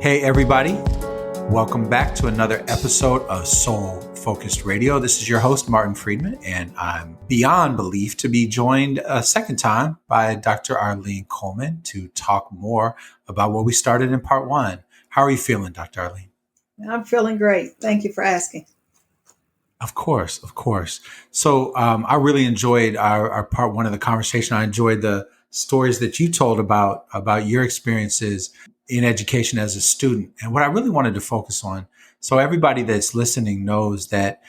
Hey, everybody. Welcome back to another episode of Soul Focused Radio. This is your host, Martin Friedman, and I'm beyond belief to be joined a second time by Dr. Arlene Coleman to talk more about what we started in part one. How are you feeling, Dr. Arlene? I'm feeling great. Thank you for asking. Of course. So I really enjoyed our part one of the conversation. I enjoyed the stories that you told about your experiences in education as a student. And what I really wanted to focus on, so everybody that's listening knows that,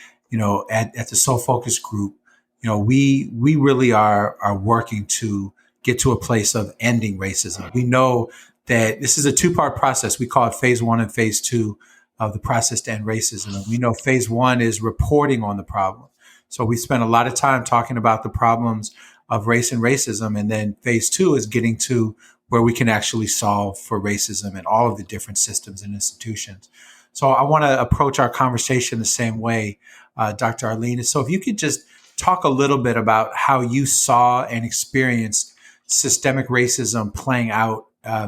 at the Soul Focus group, we really are working to get to a place of ending racism. We know that this is a two-part process. We call it phase one and phase two of the process to end racism. And we know phase one is reporting on the problem. So we spent a lot of time talking about the problems of race and racism. And then phase two is getting to where we can actually solve for racism in all of the different systems and institutions. So I want to approach our conversation the same way, Dr. Arlene. So if you could just talk a little bit about how you saw and experienced systemic racism playing out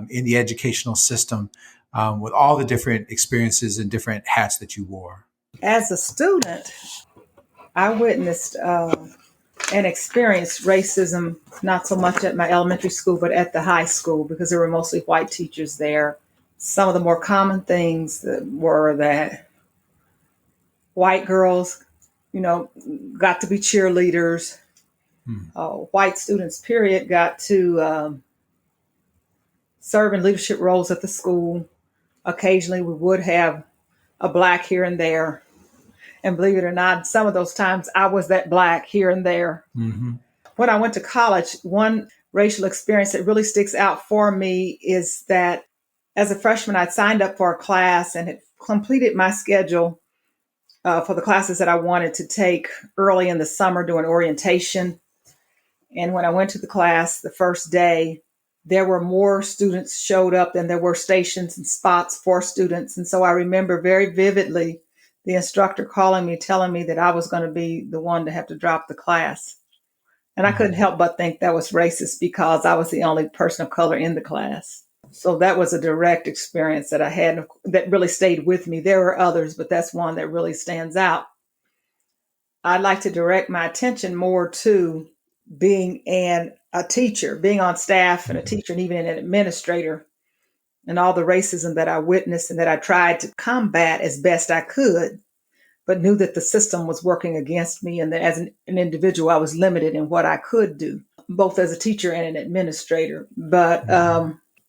in the educational system with all the different experiences and different hats that you wore. As a student, I witnessed and experienced racism, not so much at my elementary school, but at the high school, because there were mostly white teachers there. Some of the more common things were that white girls, got to be cheerleaders. White students, period, got to serve in leadership roles at the school. Occasionally, we would have a black here and there. And believe it or not, some of those times I was that black here and there. Mm-hmm. When I went to college, one racial experience that really sticks out for me is that as a freshman, I'd signed up for a class and had completed my schedule for the classes that I wanted to take early in the summer during orientation. And when I went to the class the first day, there were more students showed up than there were stations and spots for students. And so I remember very vividly the instructor calling me, telling me that I was going to be the one to have to drop the class. And I couldn't help but think that was racist because I was the only person of color in the class. So that was a direct experience that I had that really stayed with me. There were others, but that's one that really stands out. I'd like to direct my attention more to being a teacher, being on staff and a teacher and even an administrator, and all the racism that I witnessed and that I tried to combat as best I could, but knew that the system was working against me and that as an individual, I was limited in what I could do, both as a teacher and an administrator. But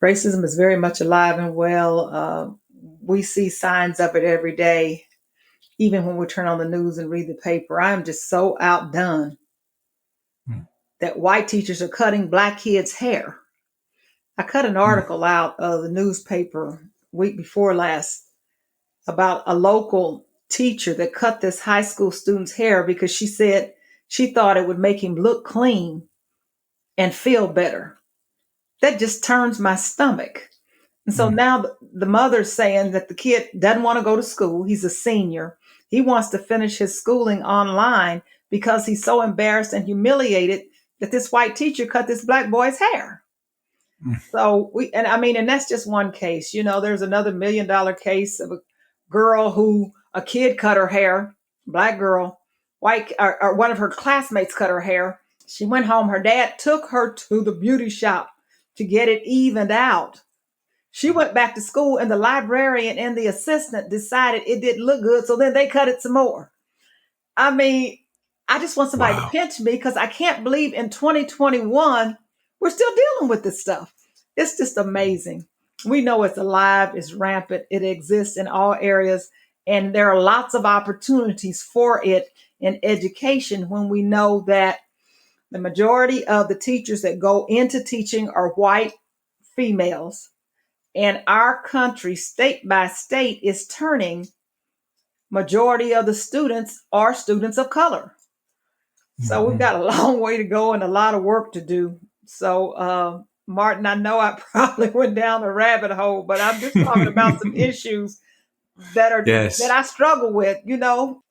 racism is very much alive and well. We see signs of it every day, even when we turn on the news and read the paper. I'm just so outdone that white teachers are cutting black kids' hair. I cut an article out of the newspaper week before last about a local teacher that cut this high school student's hair because she said she thought it would make him look clean and feel better. That just turns my stomach. And so now the mother's saying that the kid doesn't want to go to school. He's a senior. He wants to finish his schooling online because he's so embarrassed and humiliated that this white teacher cut this black boy's hair. So and that's just one case. There's another $1 million case of a kid cut her hair, black girl, white, or one of her classmates cut her hair. She went home. Her dad took her to the beauty shop to get it evened out. She went back to school and the librarian and the assistant decided it didn't look good. So then they cut it some more. I just want somebody to pinch me because I can't believe in 2021, we're still dealing with this stuff. It's just amazing. We know it's alive, it's rampant, it exists in all areas, and there are lots of opportunities for it in education when we know that the majority of the teachers that go into teaching are white females, and our country, state by state, is turning majority of the students are students of color. So we've got a long way to go and a lot of work to do. So, Martin, I know I probably went down a rabbit hole, but I'm just talking about some issues that I struggle with,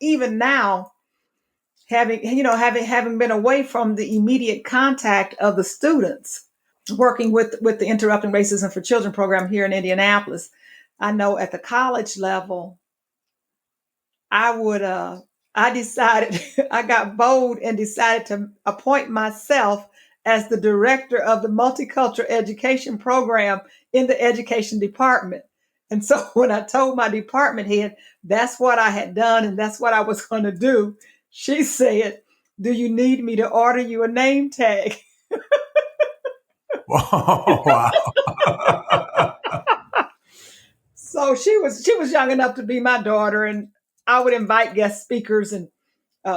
even now, having been away from the immediate contact of the students, working with the Interrupting Racism for Children program here in Indianapolis. I know at the college level, I would I decided I got bold and decided to appoint myself as the director of the multicultural education program in the education department. And so when I told my department head that's what I had done and that's what I was going to do, she said, "Do you need me to order you a name tag?" Oh, wow. So she was young enough to be my daughter, and I would invite guest speakers and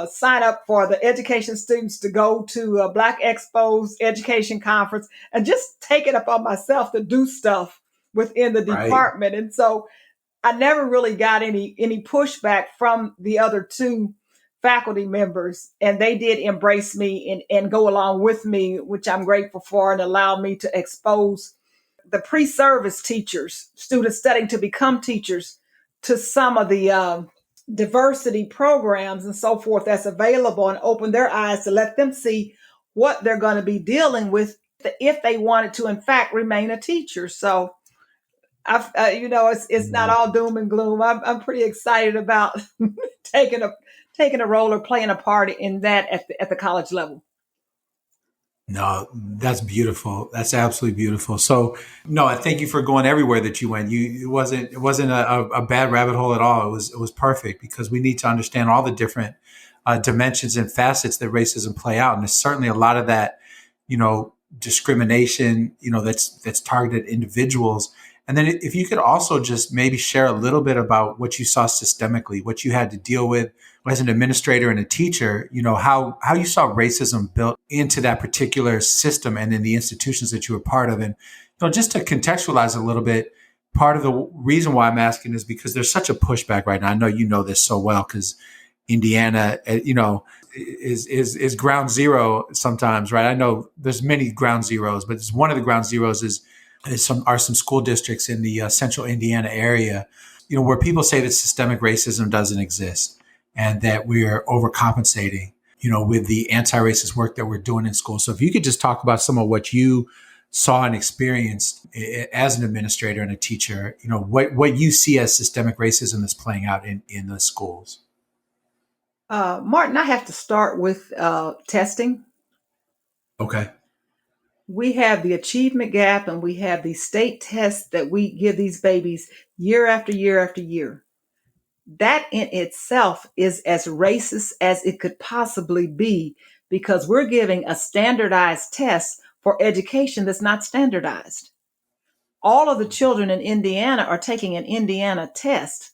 sign up for the education students to go to Black Expo's education conference and just take it upon myself to do stuff within the Right. department. And so I never really got any pushback from the other two faculty members, and they did embrace me and go along with me, which I'm grateful for, and allow me to expose the pre-service teachers, students studying to become teachers, to some of the diversity programs and so forth that's available, and open their eyes to let them see what they're going to be dealing with if they wanted to, in fact, remain a teacher. So, it's not Mhm. all doom and gloom. I'm pretty excited about taking a role or playing a part in that at the college level. No, that's beautiful. That's absolutely beautiful. So, no, I thank you for going everywhere that you went. It wasn't a bad rabbit hole at all. It was perfect because we need to understand all the different dimensions and facets that racism play out, and there's certainly a lot of that, discrimination, that's targeted at individuals. And then if you could also just maybe share a little bit about what you saw systemically, what you had to deal with as an administrator and a teacher, how you saw racism built into that particular system and in the institutions that you were part of. And, just to contextualize a little bit, part of the reason why I'm asking is because there's such a pushback right now. I know you know this so well because Indiana, is ground zero sometimes, right? I know there's many ground zeros, but it's one of the ground zeros are some school districts in the central Indiana area, where people say that systemic racism doesn't exist and that we're overcompensating, with the anti-racist work that we're doing in school. So if you could just talk about some of what you saw and experienced as an administrator and a teacher, what you see as systemic racism that's playing out in the schools. Martin, I have to start with testing. Okay. We have the achievement gap and we have these state tests that we give these babies year after year after year. That in itself is as racist as it could possibly be because we're giving a standardized test for education that's not standardized. All of the children in Indiana are taking an Indiana test,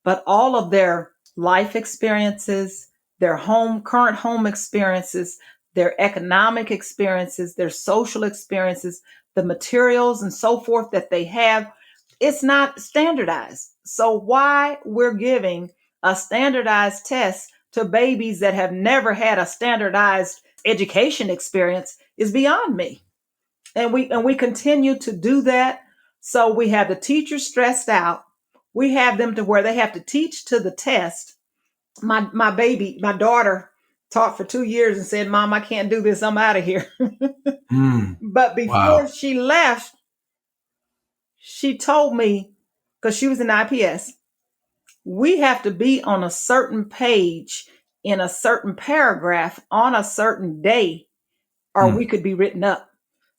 but all of their life experiences, their current home experiences, their economic experiences, their social experiences, the materials and so forth that they have, it's not standardized. So why we're giving a standardized test to babies that have never had a standardized education experience is beyond me. And we continue to do that. So we have the teachers stressed out. We have them to where they have to teach to the test. My daughter taught for 2 years and said, "Mom, I can't do this. I'm out of here." Mm, But before wow. she left, she told me, because she was in IPS, we have to be on a certain page in a certain paragraph on a certain day, or we Mm, could be written up.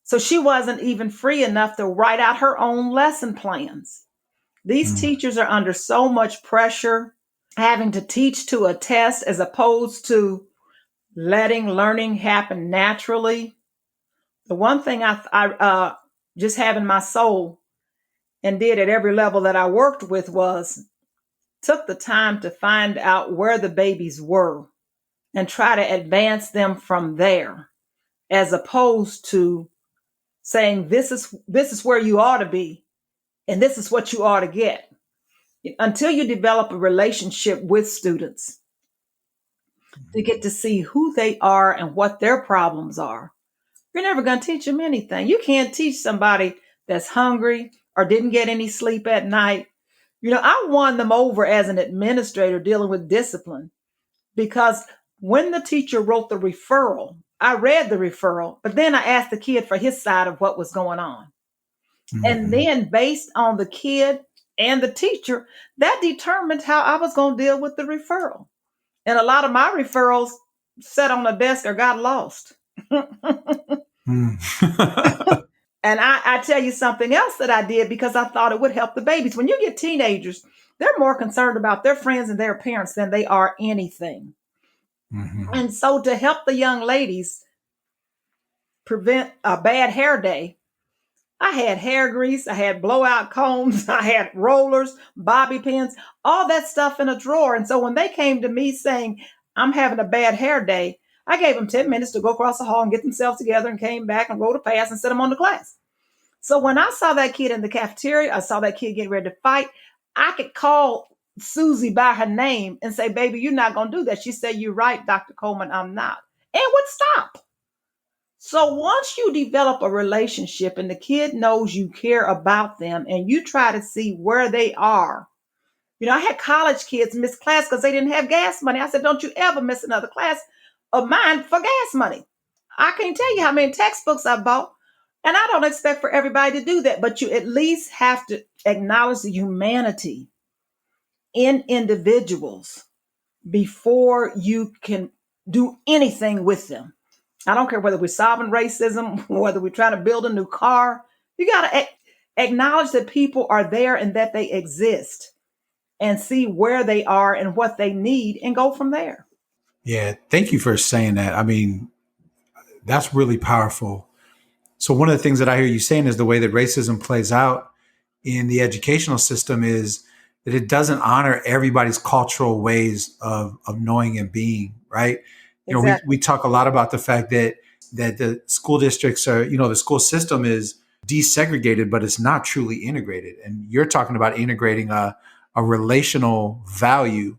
So she wasn't even free enough to write out her own lesson plans. These mm, teachers are under so much pressure, having to teach to a test as opposed to letting learning happen naturally. The one thing I just have in my soul and did at every level that I worked with was took the time to find out where the babies were and try to advance them from there, as opposed to saying this is where you ought to be and this is what you ought to get. Until you develop a relationship with students to get to see who they are and what their problems are, you're never going to teach them anything. You can't teach somebody that's hungry or didn't get any sleep at night. I won them over as an administrator dealing with discipline because when the teacher wrote the referral, I read the referral, but then I asked the kid for his side of what was going on. And mhm, then based on the kid and the teacher, that determined how I was going to deal with the referral. And a lot of my referrals sat on the desk or got lost. Mm. And I tell you something else that I did because I thought it would help the babies. When you get teenagers, they're more concerned about their friends and their parents than they are anything. Mhm. And so to help the young ladies prevent a bad hair day, I had hair grease, I had blowout combs, I had rollers, bobby pins, all that stuff in a drawer. And so when they came to me saying, I'm having a bad hair day, I gave them 10 minutes to go across the hall and get themselves together and came back and wrote a pass and sent them on to class. So when I saw that kid in the cafeteria, I saw that kid getting ready to fight, I could call Susie by her name and say, baby, you're not going to do that. She said, you're right, Dr. Coleman, I'm not. And would stop. So once you develop a relationship and the kid knows you care about them and you try to see where they are. I had college kids miss class because they didn't have gas money. I said, don't you ever miss another class of mine for gas money. I can't tell you how many textbooks I bought. And I don't expect for everybody to do that, but you at least have to acknowledge the humanity in individuals before you can do anything with them. I don't care whether we're solving racism, whether we're trying to build a new car. You got to acknowledge that people are there and that they exist and see where they are and what they need and go from there. Yeah, thank you for saying that. I mean, that's really powerful. So one of the things that I hear you saying is the way that racism plays out in the educational system is that it doesn't honor everybody's cultural ways of knowing and being, right? We Exactly. talk a lot about the fact that the school districts are, the school system is desegregated, but it's not truly integrated. And you're talking about integrating a relational value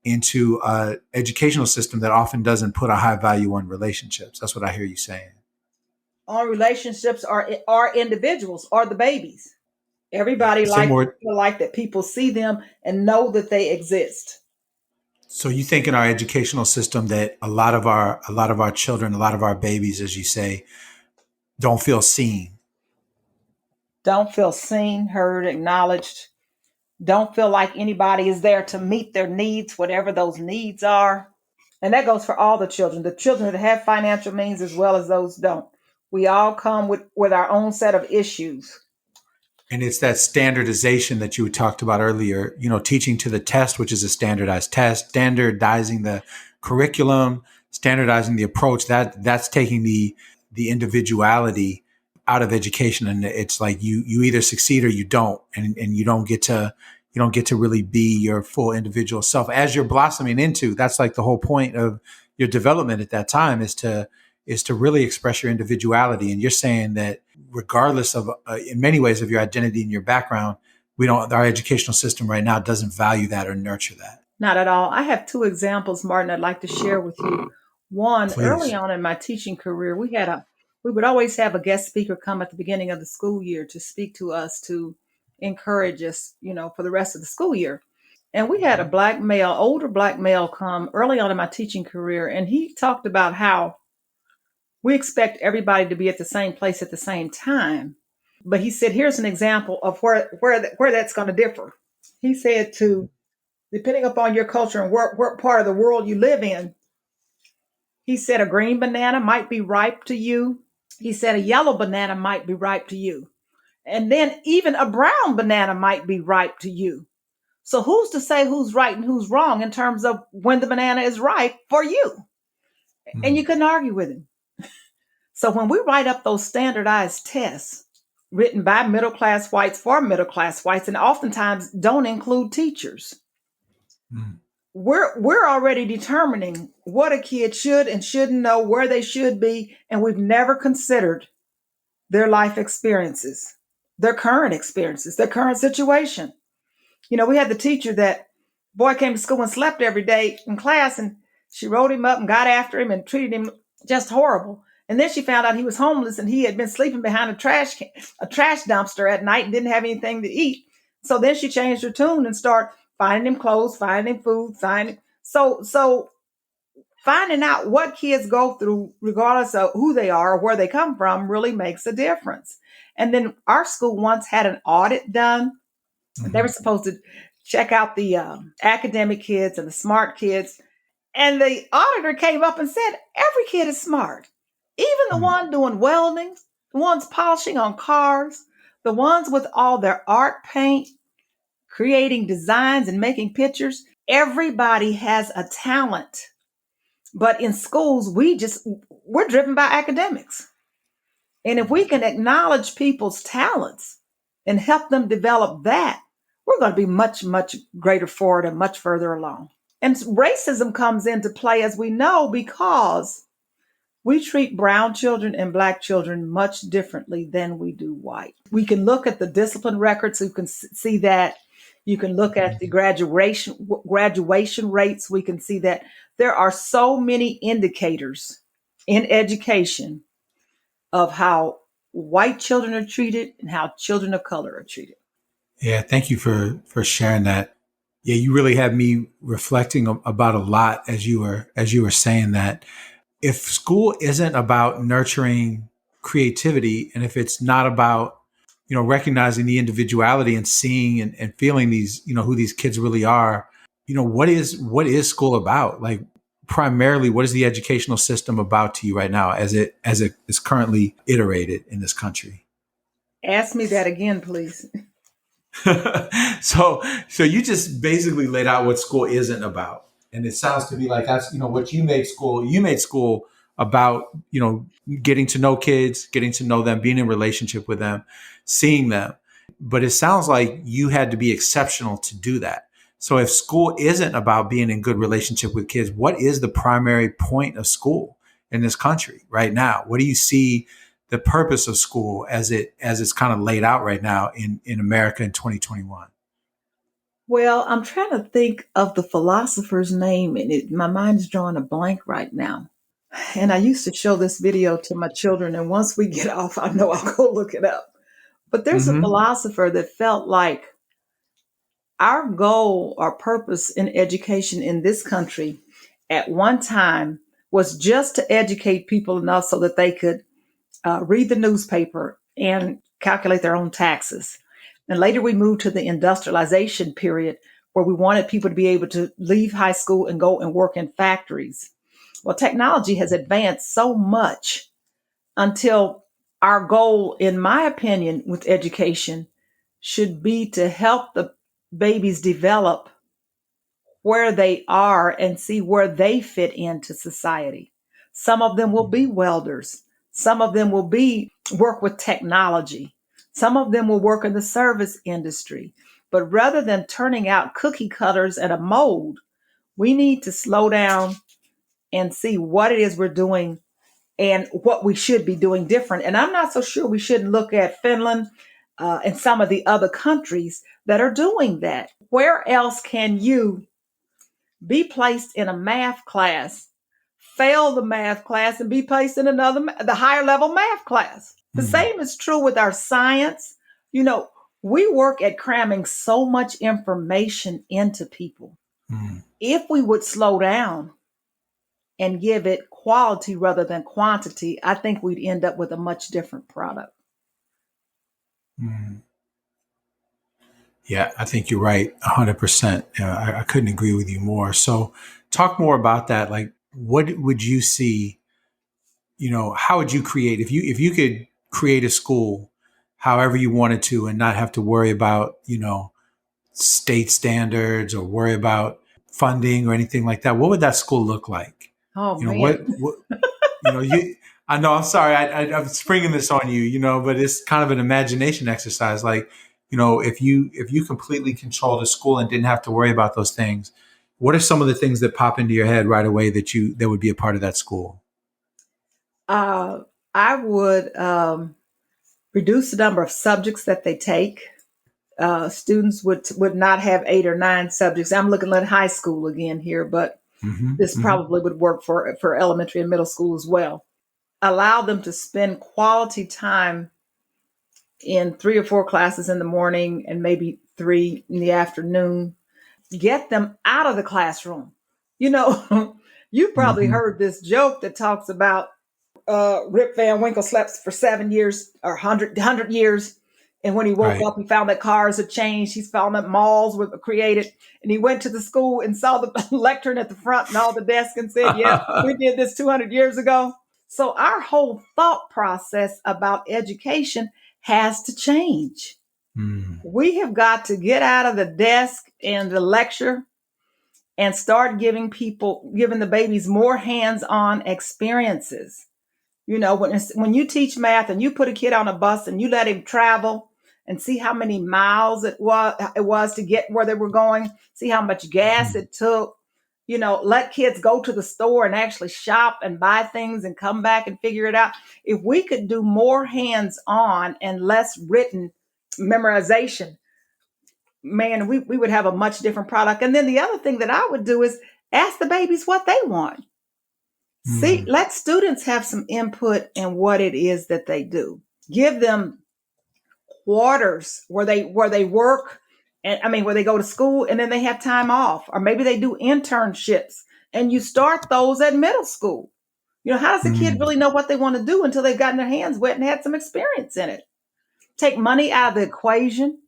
into a educational system that often doesn't put a high value on relationships. That's what I hear you saying. On relationships are individuals, are the babies. Everybody Say likes to more. feel like that people see them and know that they exist. So you think in our educational system that a lot of our children, a lot of our babies, as you say, don't feel seen. Don't feel seen, heard, acknowledged. Don't feel like anybody is there to meet their needs, whatever those needs are. And that goes for all the children that have financial means as well as those don't. We all come with our own set of issues. And it's that standardization that you talked about earlier, teaching to the test, which is a standardized test, standardizing the curriculum, standardizing the approach, that's taking the individuality out of education. And it's like you either succeed or you don't. And you don't get to really be your full individual self as you're blossoming into. That's like the whole point of your development at that time is to really express your individuality. And you're saying that regardless of, in many ways, of your identity and your background, our educational system right now doesn't value that or nurture that. Not at all. I have two examples, Martin, I'd like to share with you. One, early Please. on in my teaching career, we would always have a guest speaker come at the beginning of the school year to speak to us, to encourage us, for the rest of the school year. And we had a older black male come early on in my teaching career, and he talked about how we expect everybody to be at the same place at the same time. But he said, here's an example of where that's going to differ. He said depending upon your culture and what part of the world you live in, he said a green banana might be ripe to you. He said a yellow banana might be ripe to you. And then even a brown banana might be ripe to you. So who's to say who's right and who's wrong in terms of when the banana is ripe for you? And you Mm. couldn't argue with him. So when we write up those standardized tests written by middle class whites for middle class whites, and oftentimes don't include teachers, Mm. we're already determining what a kid should and shouldn't know, where they should be, and we've never considered their life experiences, their current experiences, their current situation. We had the teacher that boy came to school and slept every day in class, and she wrote him up and got after him and treated him just horrible. And then she found out he was homeless and he had been sleeping behind a trash dumpster at night and didn't have anything to eat. So then she changed her tune and started finding him clothes, finding him food, finding. So finding out what kids go through, regardless of who they are or where they come from, really makes a difference. And then our school once had an audit done They were Hmm. supposed to check out the academic kids and the smart kids. And the auditor came up and said, every kid is smart. Even the one doing welding, the ones polishing on cars, the ones with all their art paint, creating designs and making pictures. Everybody has a talent. But in schools, we're driven by academics. And if we can acknowledge people's talents and help them develop that, we're going to be much, much greater forward and much further along. And racism comes into play, as we know, because we treat brown children and black children much differently than we do white. We can look at the discipline records, you can see that. You can look at the graduation rates, we can see that. There are so many indicators in education of how white children are treated and how children of color are treated. Yeah, thank you for sharing that. Yeah, you really had me reflecting about a lot as you were saying that. If school isn't about nurturing creativity, and if it's not about recognizing the individuality and seeing and feeling these who these kids really are, what is school about? Like, primarily, what is the educational system about to you right now as it is currently iterated in this country? Ask me that again, please. So you just basically laid out what school isn't about, and it sounds to me like that's what you made school. You made school about getting to know kids, getting to know them, being in relationship with them, seeing them. But it sounds like you had to be exceptional to do that. So if school isn't about being in good relationship with kids, what is the primary point of school in this country right now? What do you see the purpose of school as it's kind of laid out right now in America in 2021? Well, I'm trying to think of the philosopher's name, and my mind is drawing a blank right now. And I used to show this video to my children, and once we get off, I know I'll go look it up. But there's a Hmm. philosopher that felt like our goal or purpose in education in this country at one time was just to educate people enough so that they could read the newspaper and calculate their own taxes. And later we moved to the industrialization period where we wanted people to be able to leave high school and go and work in factories. Well, technology has advanced so much until our goal, in my opinion, with education should be to help the babies develop where they are and see where they fit into society. Some of them will be welders. Some of them will be work with technology. Some of them will work in the service industry. But rather than turning out cookie cutters and a mold, we need to slow down and see what it is we're doing and what we should be doing different. And I'm not so sure we shouldn't look at Finland and some of the other countries that are doing that. Where else can you be placed in a math class, fail the math class, and be placed in the higher level math class? The Mm, same is true with our science. You know, we work at cramming so much information into people. mm, If we would slow down and give it quality rather than quantity, I think we'd end up with a much different product. mm. Yeah, I think you're right, 100%. I couldn't agree with you more. So, talk more about that. Like, what would you see? How would you create if you could create a school, however you wanted to, and not have to worry about state standards or worry about funding or anything like that? What would that school look like? Oh You know what? man. What you. I know. I'm sorry. I'm springing this on you. But it's kind of an imagination exercise. Like, if you completely controlled a school and didn't have to worry about those things, what are some of the things that pop into your head right away that would be a part of that school? Uh, I would reduce the number of subjects that they take. Students would not have 8 or 9 subjects. I'm looking at high school again here, but Hmm. this Hmm. probably would work for elementary and middle school as well. Allow them to spend quality time in 3 or 4 classes in the morning and maybe 3 in the afternoon. Get them out of the classroom. You know, you probably Hmm. heard this joke that talks about Rip Van Winkle slept for 7 years or 100 years And when he woke Right. up, he found that cars had changed. He's found that malls were created. And he went to the school and saw the lectern at the front and all the desks and said, "Yep, we did this 200 years ago." So our whole thought process about education has to change. Mm, We have got to get out of the desk and the lecture and start giving the babies more hands-on experiences. When you teach math and you put a kid on a bus and you let him travel and see how many miles it was to get where they were going, see how much gas mhm, it took, let kids go to the store and actually shop and buy things and come back and figure it out. If we could do more hands-on and less written memorization, man, we would have a much different product. And then the other thing that I would do is ask the babies what they want. See, mm, let students have some input in what it is that they do. Give them quarters where they work, and I mean where they go to school and then they have time off, or maybe they do internships, and you start those at middle school. How does a kid mm, really know what they want to do until they've gotten their hands wet and had some experience in it? Take money out of the equation,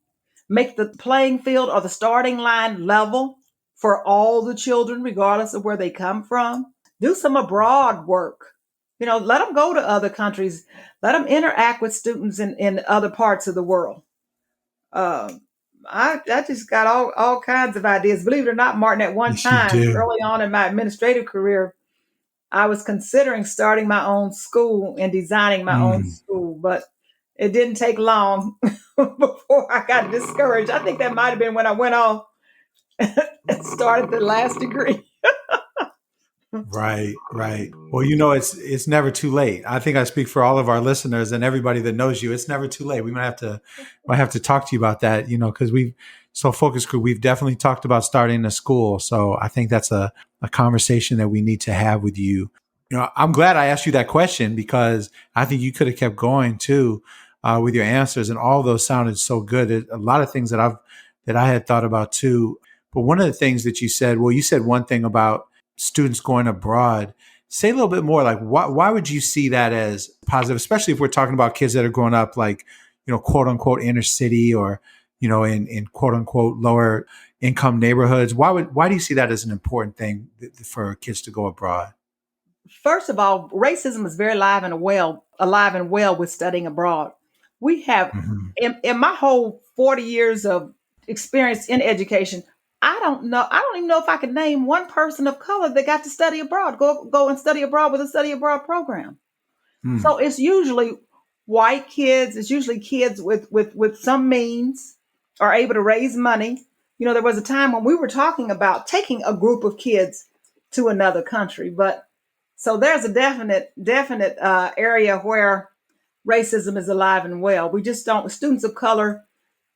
make the playing field or the starting line level for all the children, regardless of where they come from. Do some abroad work. Let them go to other countries. Let them interact with students in other parts of the world. Um, I just got all kinds of ideas. Believe it or not, Martin, at one yes, you time, do. early on in my administrative career, I was considering starting my own school and designing my own Mm. school, but it didn't take long before I got discouraged. I think that might have been when I went off and started the last degree. Right, right. Well, it's never too late. I think I speak for all of our listeners and everybody that knows you. It's never too late. We might have to talk to you about that, because focus group, we've definitely talked about starting a school. So I think that's a conversation that we need to have with you. I'm glad I asked you that question because I think you could have kept going too, with your answers, and all those sounded so good. A lot of things that I had thought about too. But one of the things that you said one thing about students going abroad. Say a little bit more, like why would you see that as positive, especially if we're talking about kids that are growing up like, quote unquote inner city, or, in quote unquote lower income neighborhoods. Why do you see that as an important thing for kids to go abroad? First of all, racism is very alive and well with studying abroad. We have, Hmm. in my whole 40 years of experience in education, I don't even know if I could name one person of color that got to study abroad, go and study abroad with a study abroad program. Mm. So it's usually white kids. It's usually kids with some means are able to raise money. There was a time when we were talking about taking a group of kids to another country, but so there's a definite area where racism is alive and well. We just don't. Students of color,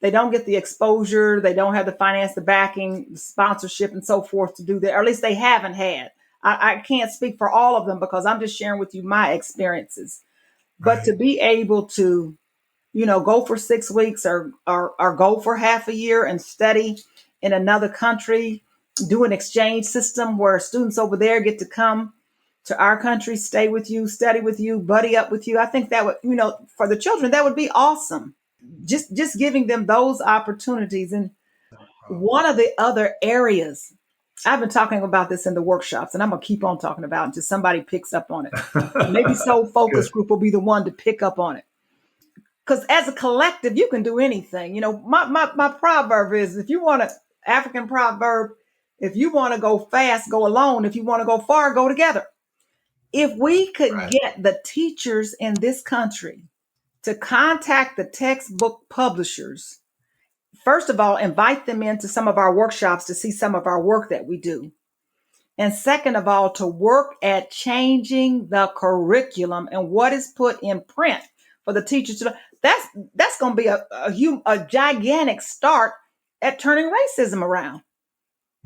they don't get the exposure. They don't have the finance, the backing, the sponsorship, and so forth to do that. Or at least they haven't had. I can't speak for all of them because I'm just sharing with you my experiences. But to Right. be able to, go for 6 weeks or go for half a year and study in another country, do an exchange system where students over there get to come to our country, stay with you, study with you, buddy up with you. I think that would, for the children, that would be awesome. Just giving them those opportunities. And one of the other areas, I've been talking about this in the workshops, and I'm gonna keep on talking about it until somebody picks up on it. Maybe so focus Good. group will be the one to pick up on it. Because as a collective, you can do anything. My proverb is, if you want to, African proverb, if you want to go fast, go alone. If you want to go far, go together. If we could Right. get the teachers in this country to contact the textbook publishers, first of all, invite them into some of our workshops to see some of our work that we do. And second of all, to work at changing the curriculum and what is put in print for the teachers to. That's going to be a gigantic start at turning racism around.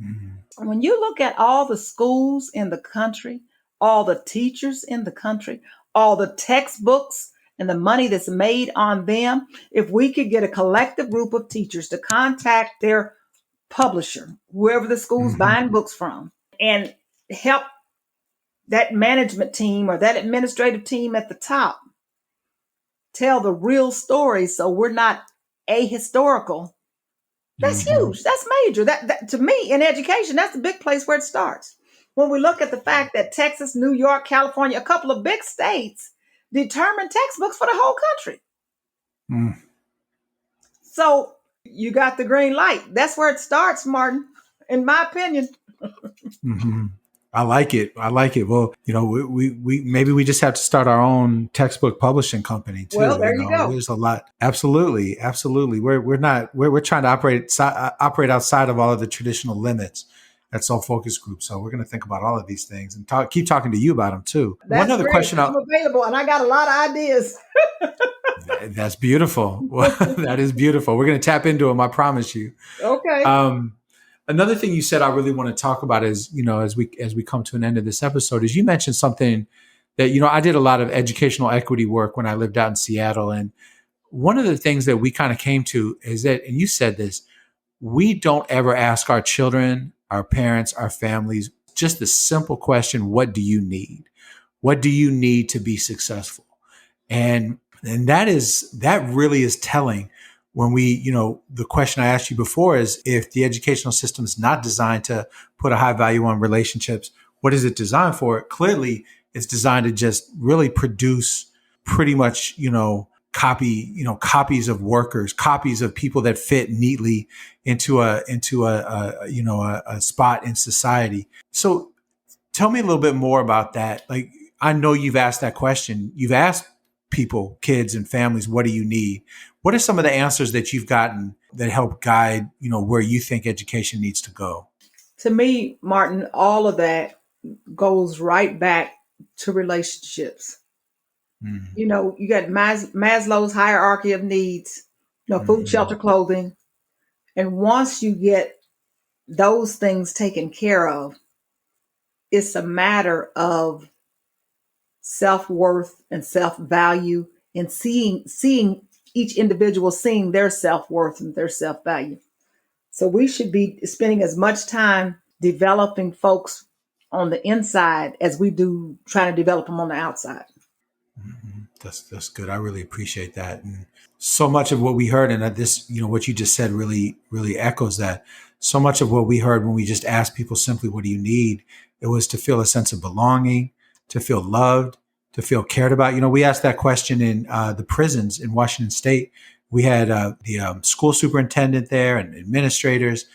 Mhm. When you look at all the schools in the country, all the teachers in the country, all the textbooks and the money that's made on them, if we could get a collective group of teachers to contact their publisher, whoever the school's Mhm. buying books from, and help that management team or that administrative team at the top tell the real story, so we're not ahistorical, that's Mm-hmm. huge. That's major. That to me in education, that's the big place where it starts. When we look at the fact that Texas, New York, California, a couple of big states determine textbooks for the whole country. Mm-hmm. So you got the green light. That's where it starts, Martin, in my opinion. Mm-hmm. I like it. I like it. Well, we maybe we just have to start our own textbook publishing company Well, too. there you go. There's a lot. Absolutely, absolutely. We're trying to operate outside of all of the traditional limits at Soul Focus Group. So we're going to think about all of these things and keep talking to you about them too. One That's other great. question. I'm available and I got a lot of ideas. That's beautiful. Well, that is beautiful. We're going to tap into them. I promise you. Okay. Another thing you said I really want to talk about is, as we come to an end of this episode, is you mentioned something that, I did a lot of educational equity work when I lived out in Seattle. And one of the things that we kind of came to is that, and you said this, we don't ever ask our children, our parents, our families, just the simple question, what do you need? What do you need to be successful? And that really is telling when the question I asked you before is, if the educational system is not designed to put a high value on relationships, what is it designed for? Clearly, it's designed to just really produce pretty much, copies of workers, copies of people that fit neatly into a spot in society. So tell me a little bit more about that. Like, I know you've asked that question. You've asked people, kids and families, what do you need? What are some of the answers that you've gotten that help guide, where you think education needs to go? To me, Martin, all of that goes right back to relationships. Mm-hmm. You got Maslow's hierarchy of needs, food, Mm-hmm. shelter, clothing. And once you get those things taken care of, it's a matter of self-worth and self-value, and seeing each individual seeing their self-worth and their self-value. So we should be spending as much time developing folks on the inside as we do trying to develop them on the outside. Mm-hmm. That's good. I really appreciate that. And so much of what we heard, and this, what you just said really, really echoes that. So much of what we heard when we just asked people simply, what do you need? It was to feel a sense of belonging, to feel loved, to feel cared about. We asked that question in the prisons in Washington State. We had the school superintendent there and administrators.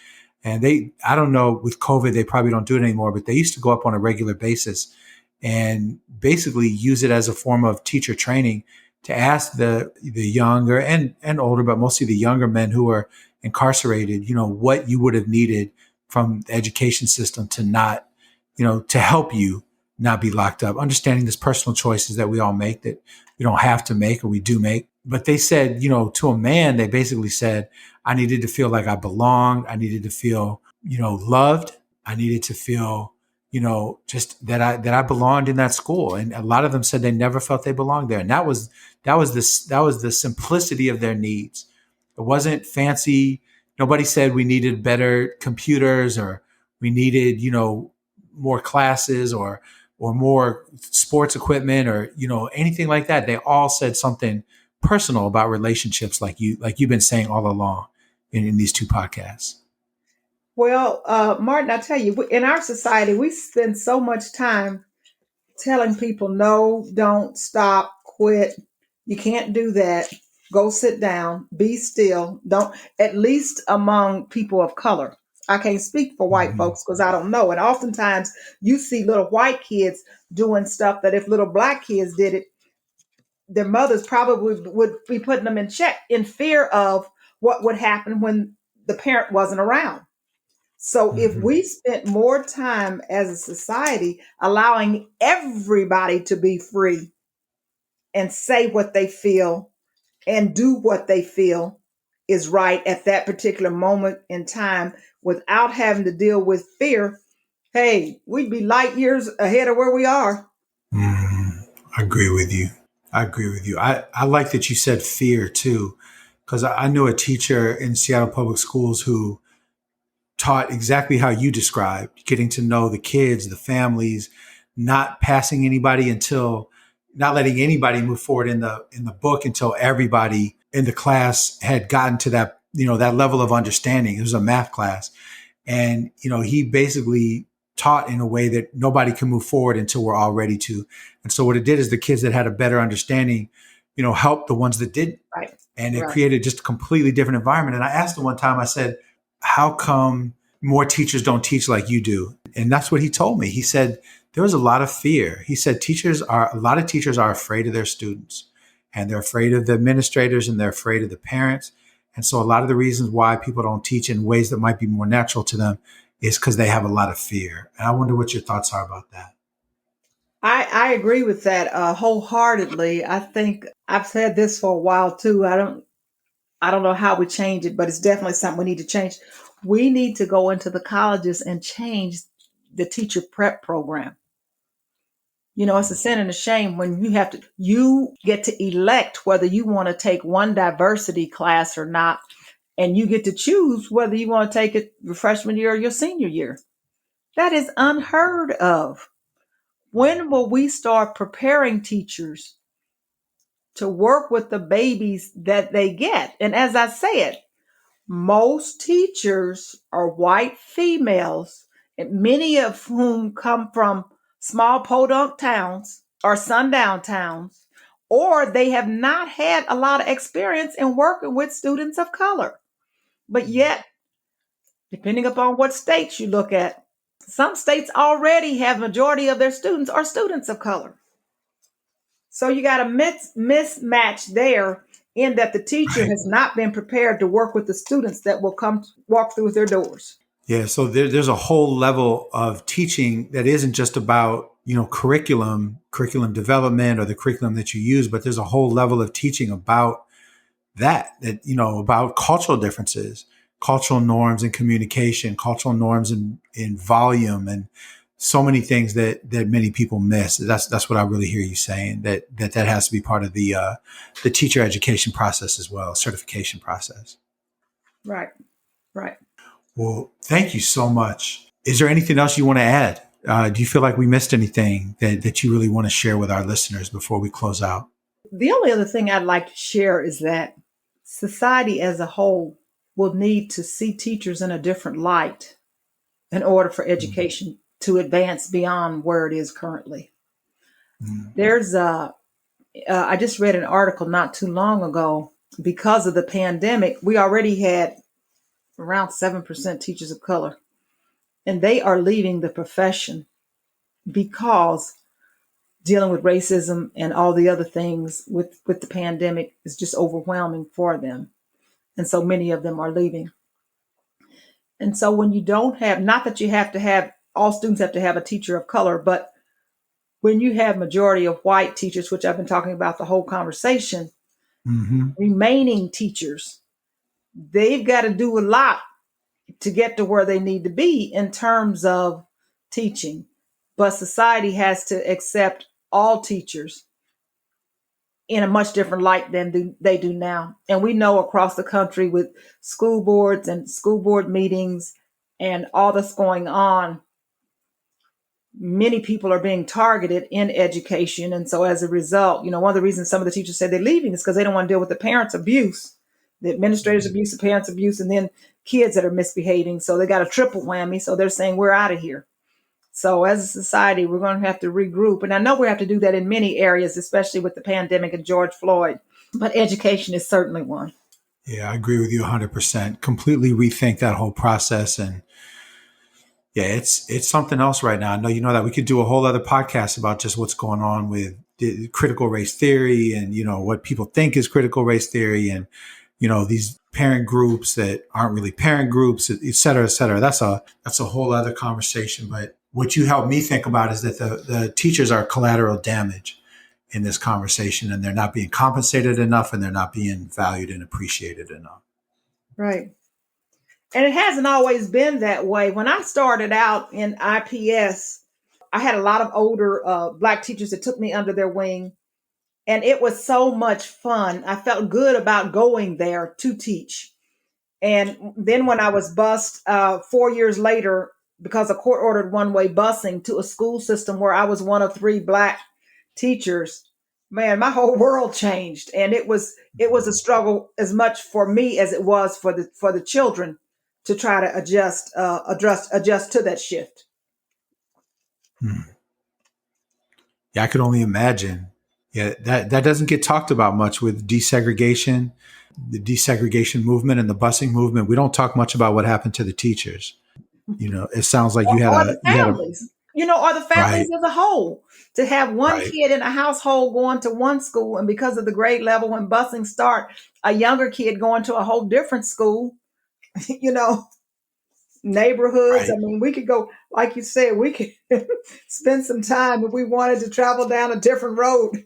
And I don't know, with COVID, they probably don't do it anymore, but they used to go up on a regular basis and basically use it as a form of teacher training to ask the younger and older, but mostly the younger men who are incarcerated, what you would have needed from the education system to not, to help you not be locked up. Understanding there's personal choices that we all make that we don't have to make or we do make. But they said, to a man, they basically said, I needed to feel like I belonged. I needed to feel, loved. I needed to feel, just that I belonged in that school. And a lot of them said they never felt they belonged there. And that was the simplicity of their needs. It wasn't fancy. Nobody said we needed better computers or we needed, more classes or more sports equipment or, anything like that. They all said something personal about relationships, like you've been saying all along in these two podcasts. Well, Martin, I tell you, in our society, we spend so much time telling people, no, don't, stop, quit. You can't do that. Go sit down, be still. Don't, at least among people of color. I can't speak for white Mm-hmm. folks because I don't know. And oftentimes you see little white kids doing stuff that if little black kids did it, their mothers probably would be putting them in check in fear of what would happen when the parent wasn't around. So if Mm-hmm. we spent more time as a society allowing everybody to be free and say what they feel and do what they feel is right at that particular moment in time without having to deal with fear, hey, we'd be light years ahead of where we are. Mm-hmm. I agree with you. I like that you said fear too, because I knew a teacher in Seattle Public Schools who taught exactly how you described, getting to know the kids, the families, not passing anybody not letting anybody move forward in the book until everybody in the class had gotten to that, that level of understanding. It was a math class. And, he basically taught in a way that nobody can move forward until we're all ready to. And so what it did is the kids that had a better understanding, helped the ones that didn't. Right. And it Right. created just a completely different environment. And I asked him one time, I said, how come more teachers don't teach like you do? And that's what he told me. He said, there was a lot of fear. He said, a lot of teachers are afraid of their students, and they're afraid of the administrators, and they're afraid of the parents. And so a lot of the reasons why people don't teach in ways that might be more natural to them is because they have a lot of fear. And I wonder what your thoughts are about that. I agree with that wholeheartedly. I think I've said this for a while too. I don't know how we change it, but it's definitely something we need to change. We need to go into the colleges and change the teacher prep program. It's a sin and a shame when you get to elect whether you want to take one diversity class or not, and you get to choose whether you want to take it your freshman year or your senior year. That is unheard of. When will we start preparing teachers to work with the babies that they get? And as I said, most teachers are white females, and many of whom come from small podunk towns or sundown towns, or they have not had a lot of experience in working with students of color. But yet, depending upon what states you look at, some states already have majority of their students are students of color. So you got a mismatch there in that the teacher Right. has not been prepared to work with the students that will come walk through their doors. Yeah. So there's a whole level of teaching that isn't just about, curriculum development or the curriculum that you use, but there's a whole level of teaching about about cultural differences, cultural norms in communication, cultural norms in volume, and so many things that many people miss. That's what I really hear you saying, that has to be part of the teacher education process as well, certification process. Right, right. Well, thank you so much. Is there anything else you want to add? Do you feel like we missed anything that you really want to share with our listeners before we close out? The only other thing I'd like to share is that society as a whole will need to see teachers in a different light in order for Mm-hmm. education to advance beyond where it is currently. Mm-hmm. There's I just read an article not too long ago. Because of the pandemic, we already had around 7% teachers of color, and they are leaving the profession because dealing with racism and all the other things with the pandemic is just overwhelming for them. And so many of them are leaving. And so when you don't have, not that you have to have, all students have to have a teacher of color, but when you have majority of white teachers, which I've been talking about the whole conversation, Mm-hmm. remaining teachers, they've got to do a lot to get to where they need to be in terms of teaching. But society has to accept all teachers in a much different light than they do now. And we know across the country with school boards and school board meetings and all that's going on, many people are being targeted in education. And so as a result, one of the reasons some of the teachers say they're leaving is because they don't want to deal with the parents' abuse, the administrators' abuse, the parents' abuse, and then kids that are misbehaving. So they got a triple whammy. So they're saying we're out of here. So as a society, we're going to have to regroup. And I know we have to do that in many areas, especially with the pandemic and George Floyd. But education is certainly one. Yeah, I agree with you 100%. Completely rethink that whole process. And yeah, it's something else right now. I know you know that we could do a whole other podcast about just what's going on with the critical race theory and, what people think is critical race theory and, these parent groups that aren't really parent groups, et cetera, et cetera. That's a whole other conversation. But what you helped me think about is that the teachers are collateral damage in this conversation, and they're not being compensated enough, and they're not being valued and appreciated enough. Right. And it hasn't always been that way. When I started out in IPS, I had a lot of older Black teachers that took me under their wing. And it was so much fun. I felt good about going there to teach. And then when I was bused 4 years later, because a court ordered one-way busing to a school system where I was one of three Black teachers, man, my whole world changed, and it was a struggle as much for me as it was for the children to try to adjust to that shift. Hmm. Yeah, I could only imagine. Yeah, that doesn't get talked about much with desegregation, the desegregation movement and the busing movement. We don't talk much about what happened to the teachers. It sounds like Or the you had a families, or the families right, as a whole. To have one right, kid in a household going to one school, and because of the grade level when busing start, a younger kid going to a whole different school, you know, neighborhoods. I right. mean, we could go, like you said, we could spend some time if we wanted to travel down a different road.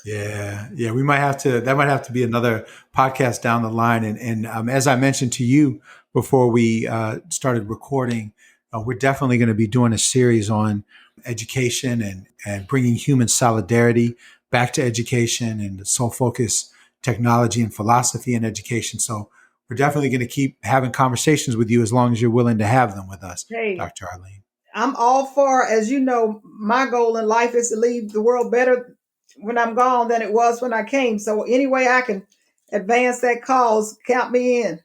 Yeah, yeah. We might have to. That might have to be another podcast down the line. And as I mentioned to you before we started recording, we're definitely going to be doing a series on education and bringing human solidarity back to education and the soul focus technology and philosophy in education. So we're definitely going to keep having conversations with you as long as you're willing to have them with us, Hey, Dr. Arlene. I'm all for, as you know, my goal in life is to leave the world better when I'm gone than it was when I came. So any way I can advance that cause, count me in.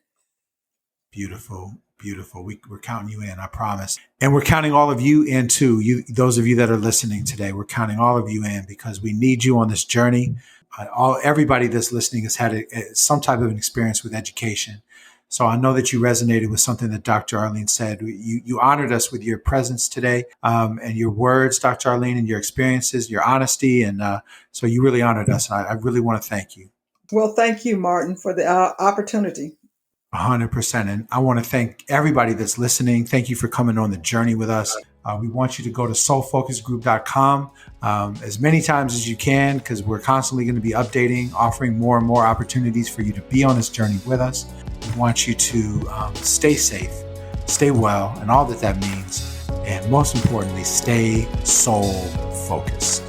Beautiful, beautiful. We're counting you in, I promise. And we're counting all of you in too. Those of you that are listening today, we're counting all of you in because we need you on this journey. Everybody that's listening has had some type of an experience with education. So I know that you resonated with something that Dr. Arlene said. You honored us with your presence today, and your words, Dr. Arlene, and your experiences, your honesty. And so you really honored us. And I really want to thank you. Well, thank you, Martin, for the opportunity. 100%. And I want to thank everybody that's listening. Thank you for coming on the journey with us. We want you to go to soulfocusgroup.com as many times as you can because we're constantly going to be updating, offering more and more opportunities for you to be on this journey with us. We want you to stay safe, stay well, and all that means. And most importantly, stay soul focused.